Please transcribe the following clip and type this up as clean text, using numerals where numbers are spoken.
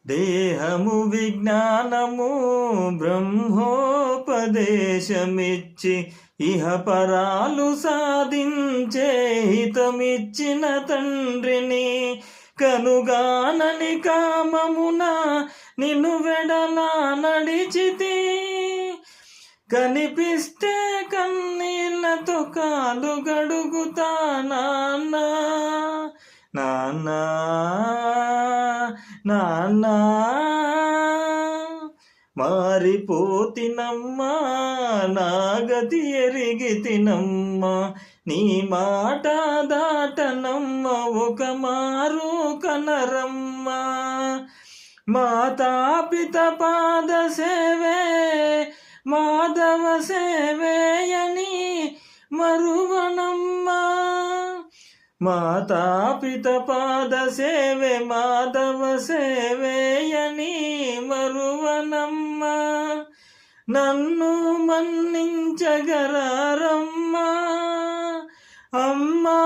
దేహము విజ్ఞానము బ్రహ్మోపదేశమిచ్చి ఇహపరాలు సాధించే హితమిచ్చిన తండ్రిని కనుగానని కామమున నిన్ను వెడలా నడిచితి కనిపిస్తే కన్నీళ్లతో కాలు గడుగుతా నాన్న నాన్న నాన్న మారిపోతినమ్మా నా గతి ఎరిగితినమ్మా నీ మాట దాటనమ్మ ఒక మారు కనరమ్మా మాతాపిత పాద సేవే మాధవ సేవేయని మరువనమ్మా మాతాపిత పాద సేవే మాధవ సేవేయని మరువనమ్మా నన్ను మన్నించగరారమ్మా అమ్మా